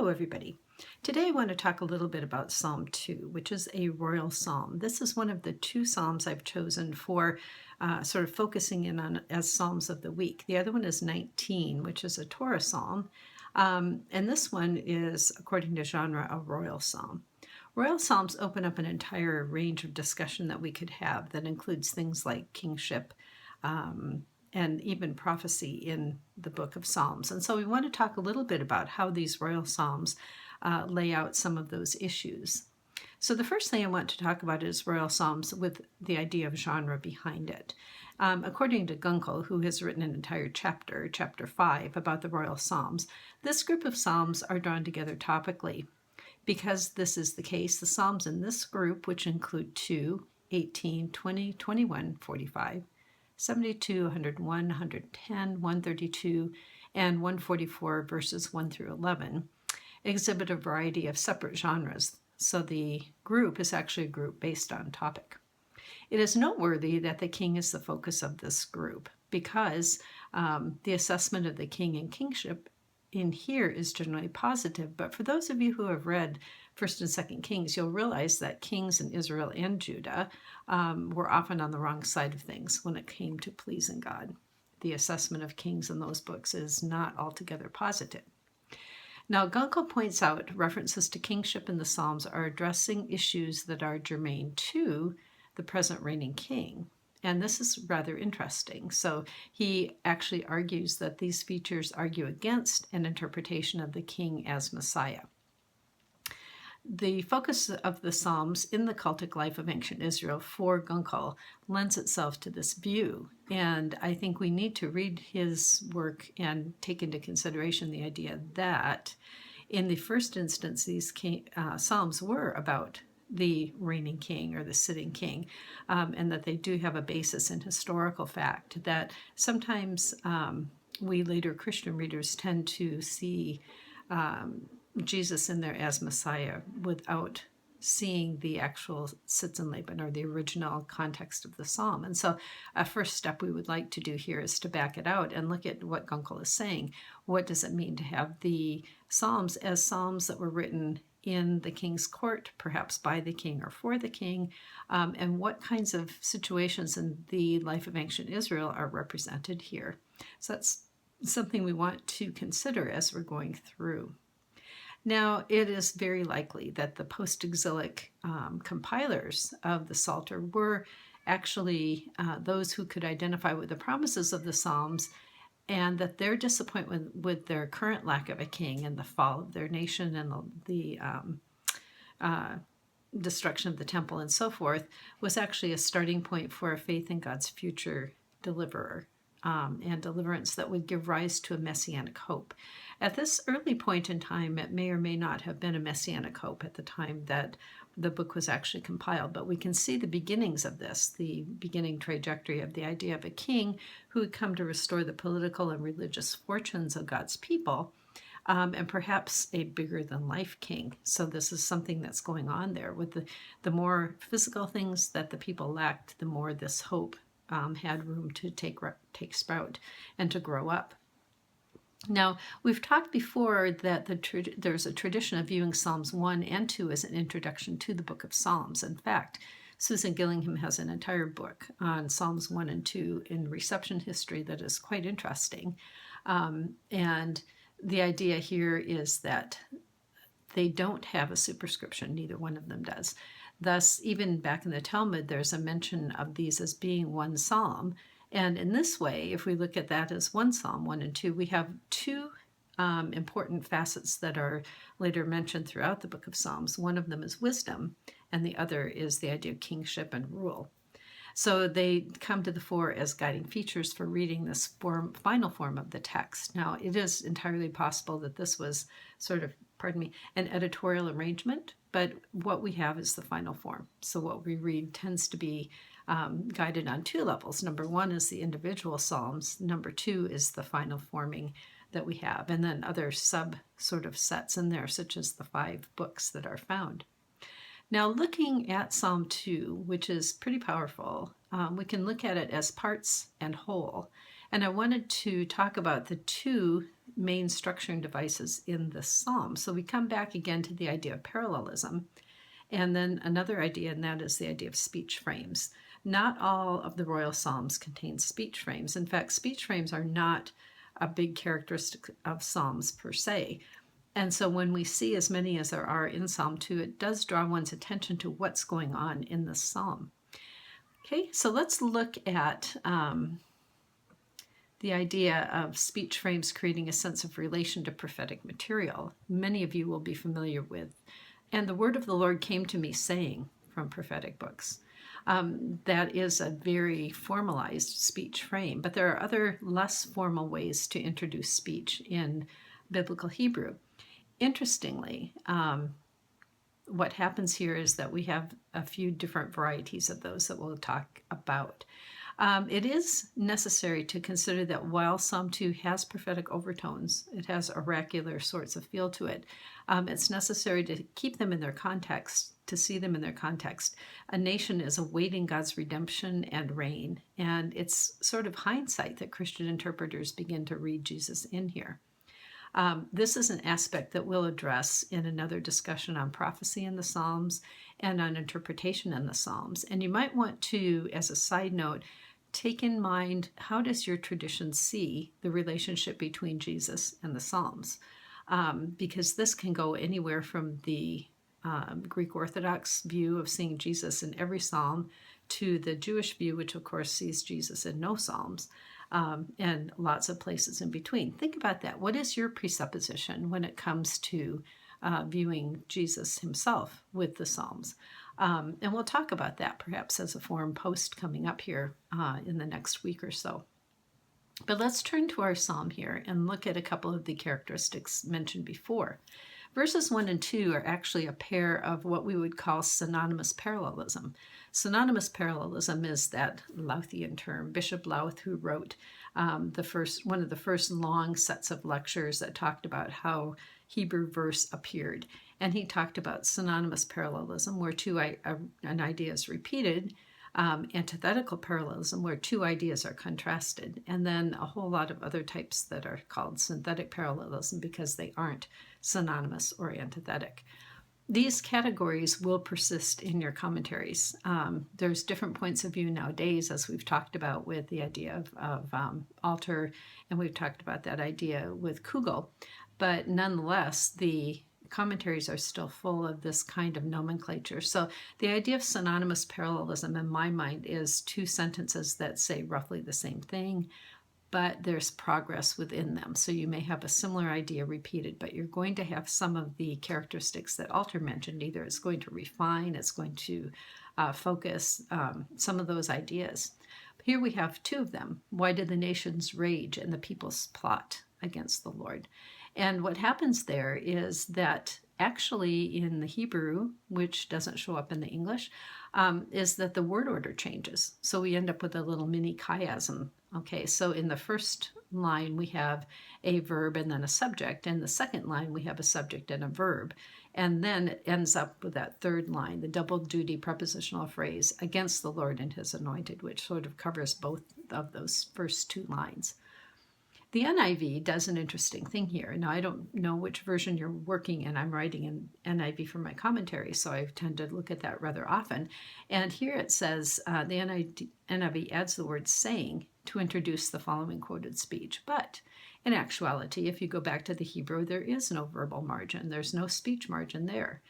Hello, everybody. Today I want to talk a little bit about Psalm 2, which is a royal psalm. This is one of the two psalms I've chosen for sort of focusing in on as Psalms of the Week. The other one is 19, which is a Torah psalm. And this one is, according to genre, a royal psalm. Royal psalms open up an entire range of discussion that we could have that includes things like kingship, and even prophecy in the book of Psalms. And so we want to talk a little bit about how these royal psalms lay out some of those issues. So the first thing I want to talk about is royal psalms with the idea of genre behind it. According to Gunkel, who has written an entire chapter, chapter 5, about the royal psalms, this group of psalms are drawn together topically. Because this is the case, the psalms in this group, which include 2, 18, 20, 21, 45, 72, 101, 110, 132, and 144 verses 1 through 11, exhibit a variety of separate genres. So the group is actually a group based on topic. It is noteworthy that the king is the focus of this group because the assessment of the king and kingship in here is generally positive. But for those of you who have read 1st and 2nd Kings, you'll realize that kings in Israel and Judah were often on the wrong side of things when it came to pleasing God. The assessment of kings in those books is not altogether positive. Now, Gunkel points out references to kingship in the Psalms are addressing issues that are germane to the present reigning king. And this is rather interesting. So he actually argues that these features argue against an interpretation of the king as Messiah. The focus of the Psalms in the cultic life of ancient Israel for Gunkel lends itself to this view. And I think we need to read his work and take into consideration the idea that in the first instance, these Psalms were about the reigning king or the sitting king, and that they do have a basis in historical fact, that sometimes we later Christian readers tend to see Jesus in there as Messiah without seeing the actual Sitzenleben or the original context of the psalm. And so a first step we would like to do here is to back it out and look at what Gunkel is saying. What does it mean to have the psalms as psalms that were written in the king's court, perhaps by the king or for the king, and what kinds of situations in the life of ancient Israel are represented here? So that's something we want to consider as we're going through. Now, it is very likely that the post-exilic compilers of the Psalter were actually those who could identify with the promises of the Psalms, and that their disappointment with their current lack of a king and the fall of their nation and the destruction of the temple and so forth was actually a starting point for a faith in God's future deliverer and deliverance that would give rise to a messianic hope. At this early point in time, it may or may not have been a messianic hope at the time that the book was actually compiled, but we can see the beginnings of this, the beginning trajectory of the idea of a king who would come to restore the political and religious fortunes of God's people, and perhaps a bigger-than-life king. So this is something that's going on there. With the more physical things that the people lacked, the more this hope had room to take sprout and to grow up. Now, we've talked before that there's a tradition of viewing Psalms 1 and 2 as an introduction to the book of Psalms. In fact, Susan Gillingham has an entire book on Psalms 1 and 2 in reception history that is quite interesting. And the idea here is that they don't have a superscription, neither one of them does. Thus, even back in the Talmud, there's a mention of these as being one psalm. And in this way, if we look at that as one psalm, 1 and 2, we have two important facets that are later mentioned throughout the book of Psalms. One of them is wisdom, and the other is the idea of kingship and rule. So they come to the fore as guiding features for reading this final form of the text. Now, it is entirely possible that this was sort of, an editorial arrangement, but what we have is the final form. So what we read tends to be guided on two levels. Number one is the individual psalms. Number two is the final forming that we have, and then other sub sort of sets in there, such as the 5 books that are found. Now, looking at Psalm 2, which is pretty powerful, we can look at it as parts and whole. And I wanted to talk about the two main structuring devices in the psalm. So we come back again to the idea of parallelism. And then another idea, and that is the idea of speech frames. Not all of the royal psalms contain speech frames. In fact, speech frames are not a big characteristic of psalms per se. And so when we see as many as there are in Psalm 2, it does draw one's attention to what's going on in the psalm. Okay, so let's look at the idea of speech frames creating a sense of relation to prophetic material. Many of you will be familiar with. And the word of the Lord came to me saying from prophetic books. That is a very formalized speech frame, but there are other less formal ways to introduce speech in biblical Hebrew. Interestingly, what happens here is that we have a few different varieties of those that we'll talk about. It is necessary to consider that while Psalm 2 has prophetic overtones, it has oracular sorts of feel to it, it's necessary to keep them in their context, to see them in their context. A nation is awaiting God's redemption and reign, and it's sort of hindsight that Christian interpreters begin to read Jesus in here. This is an aspect that we'll address in another discussion on prophecy in the Psalms and on interpretation in the Psalms. And you might want to, as a side note, take in mind, how does your tradition see the relationship between Jesus and the Psalms? Because this can go anywhere from the Greek Orthodox view of seeing Jesus in every psalm to the Jewish view, which of course sees Jesus in no psalms, and lots of places in between. Think about that. What is your presupposition when it comes to viewing Jesus himself with the psalms? And we'll talk about that perhaps as a forum post coming up here in the next week or so. But let's turn to our psalm here and look at a couple of the characteristics mentioned before. Verses 1 and 2 are actually a pair of what we would call synonymous parallelism. Synonymous parallelism is that Louthian term. Bishop Louth, who wrote one of the first long sets of lectures that talked about how Hebrew verse appeared. And he talked about synonymous parallelism, where an idea is repeated, antithetical parallelism, where two ideas are contrasted, and then a whole lot of other types that are called synthetic parallelism because they aren't synonymous or antithetic. These categories will persist in your commentaries. There's different points of view nowadays, as we've talked about with the idea of Alter, and we've talked about that idea with Kugel. But nonetheless, the commentaries are still full of this kind of nomenclature. So the idea of synonymous parallelism in my mind is two sentences that say roughly the same thing, but there's progress within them. So you may have a similar idea repeated, but you're going to have some of the characteristics that Alter mentioned. Either it's going to refine, it's going to focus some of those ideas. Here we have two of them. Why did the nations rage and the peoples plot against the Lord? And what happens there is that actually in the Hebrew, which doesn't show up in the English, is that the word order changes. So we end up with a little mini chiasm. Okay, so in the first line we have a verb and then a subject. In the second line we have a subject and a verb. And then it ends up with that third line, the double duty prepositional phrase, against the Lord and his anointed, which sort of covers both of those first two lines. The NIV does an interesting thing here. Now, I don't know which version you're working in. I'm writing in NIV for my commentary, so I tend to look at that rather often. And here it says, the NIV adds the word saying to introduce the following quoted speech. But in actuality, if you go back to the Hebrew, there is no verbal margin. There's no speech margin there.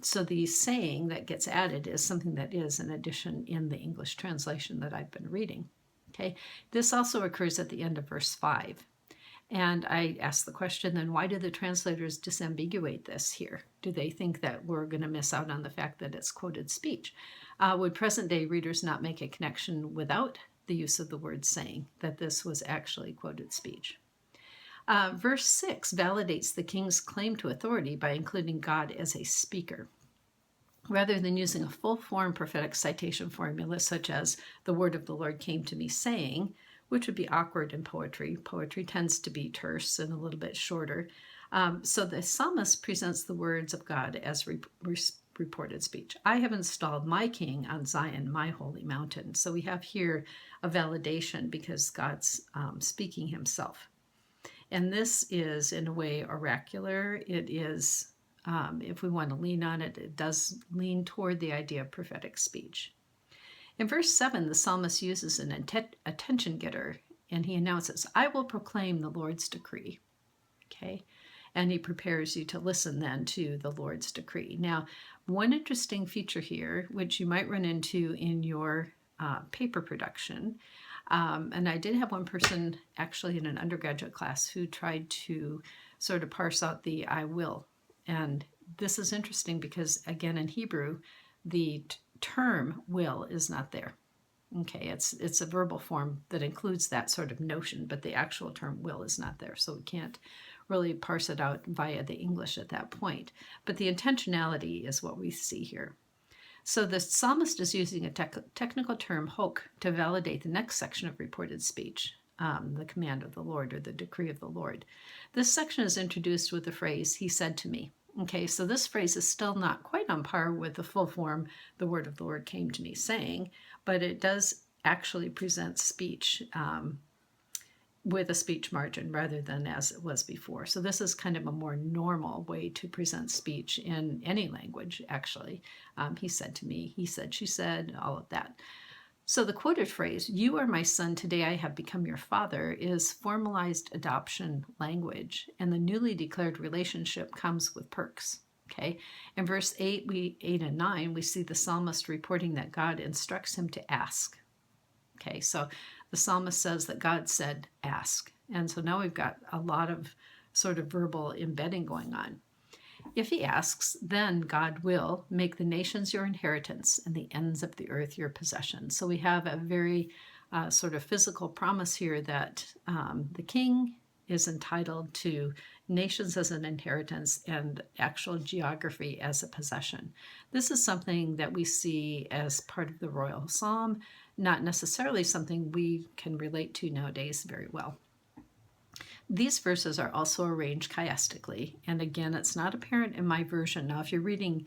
So the saying that gets added is something that is an addition in the English translation that I've been reading. Okay, this also occurs at the end of verse 5. And I ask the question, then why do the translators disambiguate this here? Do they think that we're going to miss out on the fact that it's quoted speech? Would present-day readers not make a connection without the use of the word saying that this was actually quoted speech? Verse 6 validates the king's claim to authority by including God as a speaker. Rather than using a full-form prophetic citation formula such as the word of the Lord came to me saying, which would be awkward in poetry. Poetry tends to be terse and a little bit shorter. So the psalmist presents the words of God as reported speech. I have installed my king on Zion, my holy mountain. So we have here a validation because God's speaking himself. And this is, in a way, oracular. It is, if we want to lean on it, it does lean toward the idea of prophetic speech. In verse 7, the psalmist uses an attention getter, and he announces, I will proclaim the Lord's decree. Okay? And he prepares you to listen then to the Lord's decree. Now, one interesting feature here, which you might run into in your paper production, and I did have one person actually in an undergraduate class who tried to sort of parse out the I will. And this is interesting because, again, in Hebrew, the term will is not there. Okay, it's a verbal form that includes that sort of notion, but the actual term will is not there. So we can't really parse it out via the English at that point. But the intentionality is what we see here. So the psalmist is using a technical term, hok, to validate the next section of reported speech, the command of the Lord or the decree of the Lord. This section is introduced with the phrase, he said to me. Okay, so this phrase is still not quite on par with the full form, the word of the Lord came to me saying, but it does actually present speech with a speech margin rather than as it was before. So this is kind of a more normal way to present speech in any language, actually. He said to me, he said, she said, all of that. So the quoted phrase, you are my son, today I have become your father, is formalized adoption language, and the newly declared relationship comes with perks. Okay, in verse 8 and 9, we see the psalmist reporting that God instructs him to ask. Okay, so the psalmist says that God said, ask. And so now we've got a lot of sort of verbal embedding going on. If he asks, then God will make the nations your inheritance and the ends of the earth your possession. So we have a very sort of physical promise here that the king is entitled to nations as an inheritance and actual geography as a possession. This is something that we see as part of the royal psalm, not necessarily something we can relate to nowadays very well. These verses are also arranged chiastically, and again, it's not apparent in my version. Now, if you're reading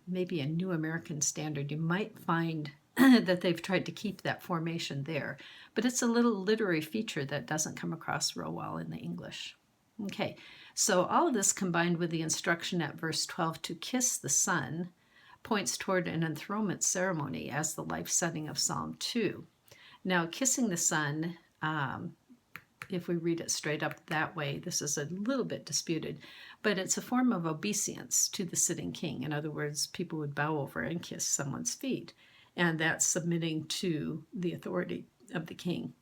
maybe a New American Standard, you might find that they've tried to keep that formation there, but it's a little literary feature that doesn't come across real well in the English. Okay, so all of this combined with the instruction at verse 12 to kiss the Son points toward an enthronement ceremony as the life setting of Psalm 2. Now, kissing the Son, if we read it straight up that way, this is a little bit disputed, but it's a form of obeisance to the sitting king. In other words, people would bow over and kiss someone's feet, and that's submitting to the authority of the king.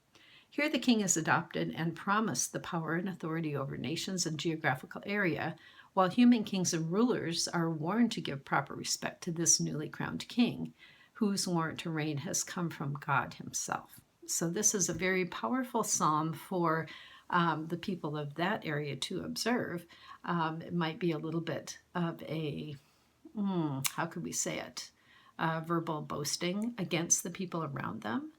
Here the king is adopted and promised the power and authority over nations and geographical area, while human kings and rulers are warned to give proper respect to this newly crowned king, whose warrant to reign has come from God himself. So this is a very powerful psalm for the people of that area to observe. It might be a little bit of a, how could we say it, verbal boasting against the people around them.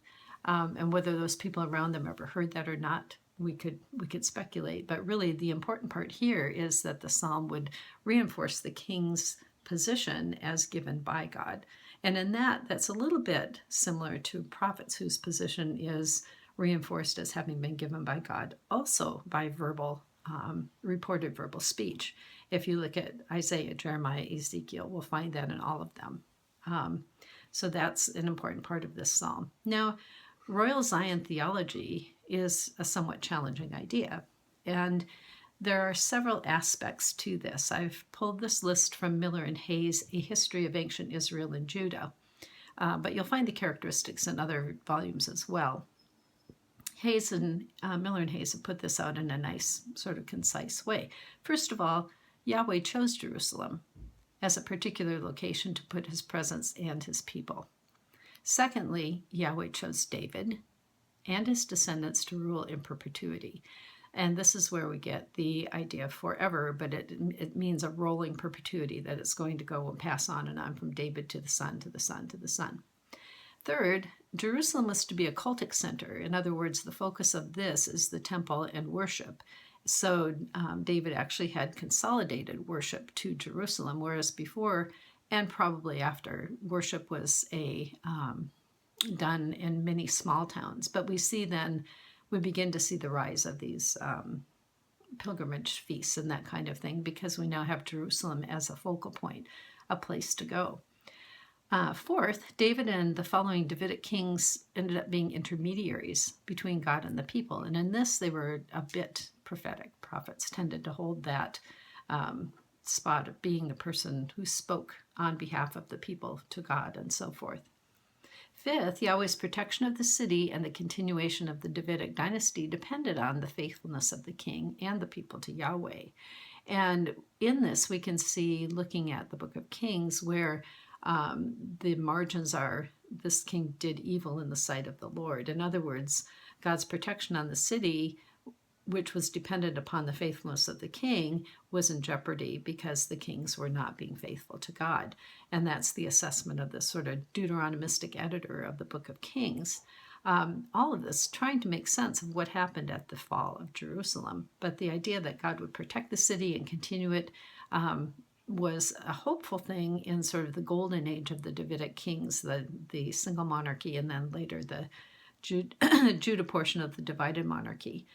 And whether those people around them ever heard that or not, we could speculate. But really the important part here is that the psalm would reinforce the king's position as given by God. And in that's a little bit similar to prophets whose position is reinforced as having been given by God, also by reported verbal speech. If you look at Isaiah, Jeremiah, Ezekiel, we'll find that in all of them. So that's an important part of this psalm. Now, Royal Zion theology is a somewhat challenging idea, and there are several aspects to this. I've pulled this list from Miller and Hayes, A History of Ancient Israel and Judah, but you'll find the characteristics in other volumes as well. Hayes and Miller and Hayes have put this out in a nice, sort of concise way. First of all, Yahweh chose Jerusalem as a particular location to put his presence and his people. Secondly, Yahweh chose David and his descendants to rule in perpetuity. And this is where we get the idea of forever, but it means a rolling perpetuity, that it's going to go and pass on and on from David to the son, to the son, to the son. Third, Jerusalem was to be a cultic center. In other words, the focus of this is the temple and worship. So David actually had consolidated worship to Jerusalem, whereas before and probably after, worship was done in many small towns. But we begin to see the rise of these pilgrimage feasts and that kind of thing, because we now have Jerusalem as a focal point, a place to go. Fourth, David and the following Davidic kings ended up being intermediaries between God and the people. And in this, they were a bit prophetic. Prophets tended to hold that spot of being the person who spoke on behalf of the people to God and so forth. Fifth, Yahweh's protection of the city and the continuation of the Davidic dynasty depended on the faithfulness of the king and the people to Yahweh. And in this, we can see, looking at the book of Kings, where the margins are, this king did evil in the sight of the Lord. In other words, God's protection on the city, which was dependent upon the faithfulness of the king, was in jeopardy because the kings were not being faithful to God. And that's the assessment of the sort of Deuteronomistic editor of the book of Kings. All of this trying to make sense of what happened at the fall of Jerusalem. But the idea that God would protect the city and continue it was a hopeful thing in sort of the golden age of the Davidic kings, the single monarchy, and then later the Judah portion of the divided monarchy.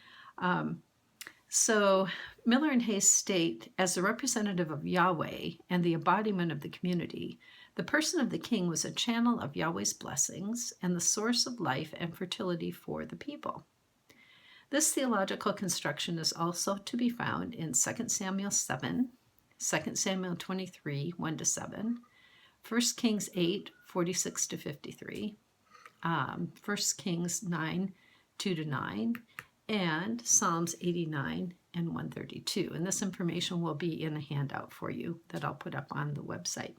So Miller and Hayes state, as the representative of Yahweh and the embodiment of the community, the person of the king was a channel of Yahweh's blessings and the source of life and fertility for the people. This theological construction is also to be found in 2 Samuel 7, 2 Samuel 23, 1-7, 1 Kings 8, 46-53, 1 Kings 9, 2-9, and Psalms 89 and 132. And this information will be in a handout for you that I'll put up on the website.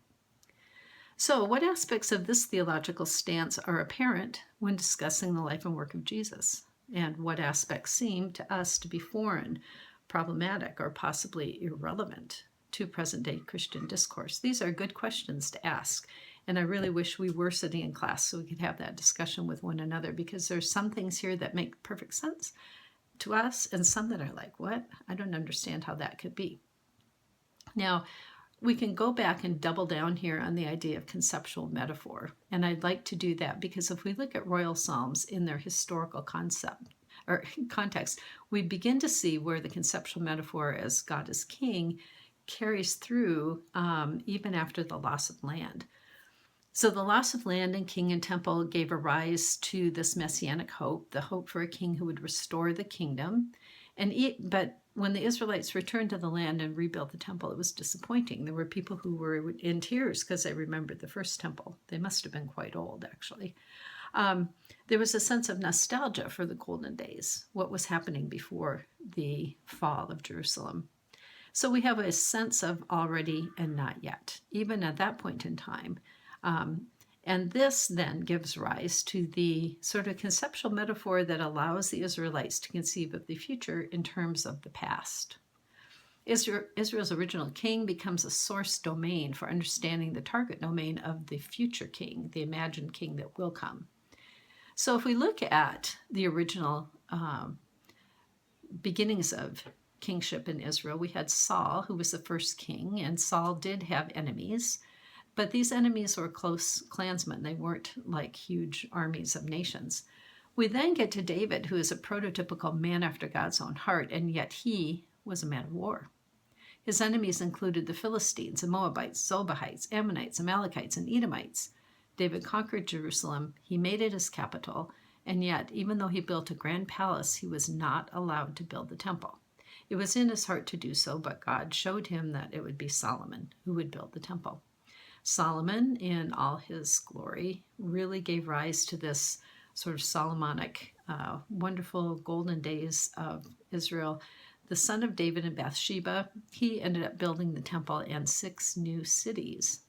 So, what aspects of this theological stance are apparent when discussing the life and work of Jesus? And what aspects seem to us to be foreign, problematic, or possibly irrelevant to present-day Christian discourse? These are good questions to ask. And I really wish we were sitting in class so we could have that discussion with one another, because there's some things here that make perfect sense to us and some that are like, what? I don't understand how that could be. Now, we can go back and double down here on the idea of conceptual metaphor. And I'd like to do that because if we look at royal psalms in their historical concept or context, we begin to see where the conceptual metaphor as God is king carries through even after the loss of land. So the loss of land and king and temple gave a rise to this messianic hope, the hope for a king who would restore the kingdom. But when the Israelites returned to the land and rebuilt the temple, it was disappointing. There were people who were in tears because they remembered the first temple. They must have been quite old, actually. There was a sense of nostalgia for the golden days, what was happening before the fall of Jerusalem. So we have a sense of already and not yet, even at that point in time. And this then gives rise to the sort of conceptual metaphor that allows the Israelites to conceive of the future in terms of the past. Israel's original king becomes a source domain for understanding the target domain of the future king, the imagined king that will come. So if we look at the original beginnings of kingship in Israel, we had Saul, who was the first king, and Saul did have enemies. But these enemies were close clansmen. They weren't like huge armies of nations. We then get to David, who is a prototypical man after God's own heart, and yet he was a man of war. His enemies included the Philistines, the Moabites, Zobahites, Ammonites, Amalekites, and Edomites. David conquered Jerusalem. He made it his capital, and yet, even though he built a grand palace, he was not allowed to build the temple. It was in his heart to do so, but God showed him that it would be Solomon who would build the temple. Solomon, in all his glory, really gave rise to this sort of Solomonic, wonderful golden days of Israel. The son of David and Bathsheba, he ended up building the temple and 6 new cities.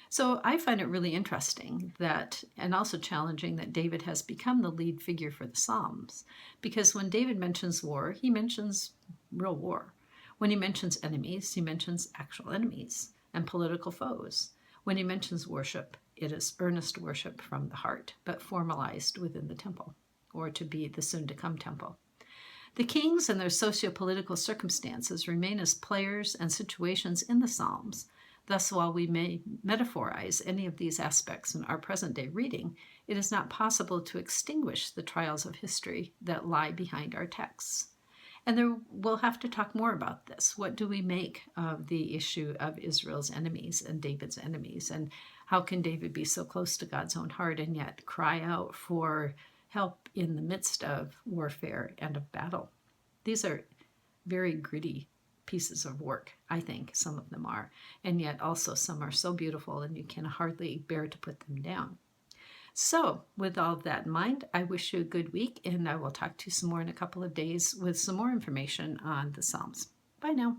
So I find it really interesting that, and also challenging, that David has become the lead figure for the Psalms. Because when David mentions war, he mentions real war. When he mentions enemies, he mentions actual enemies and political foes. When he mentions worship, it is earnest worship from the heart, but formalized within the temple, or to be the soon-to-come temple. The kings and their socio-political circumstances remain as players and situations in the Psalms. Thus, while we may metaphorize any of these aspects in our present-day reading, it is not possible to extinguish the trials of history that lie behind our texts. And there we'll have to talk more about this. What do we make of the issue of Israel's enemies and David's enemies? And how can David be so close to God's own heart and yet cry out for help in the midst of warfare and of battle? These are very gritty pieces of work, I think some of them are. And yet also some are so beautiful and you can hardly bear to put them down. So, with all of that in mind, I wish you a good week, and I will talk to you some more in a couple of days with some more information on the Psalms. Bye now.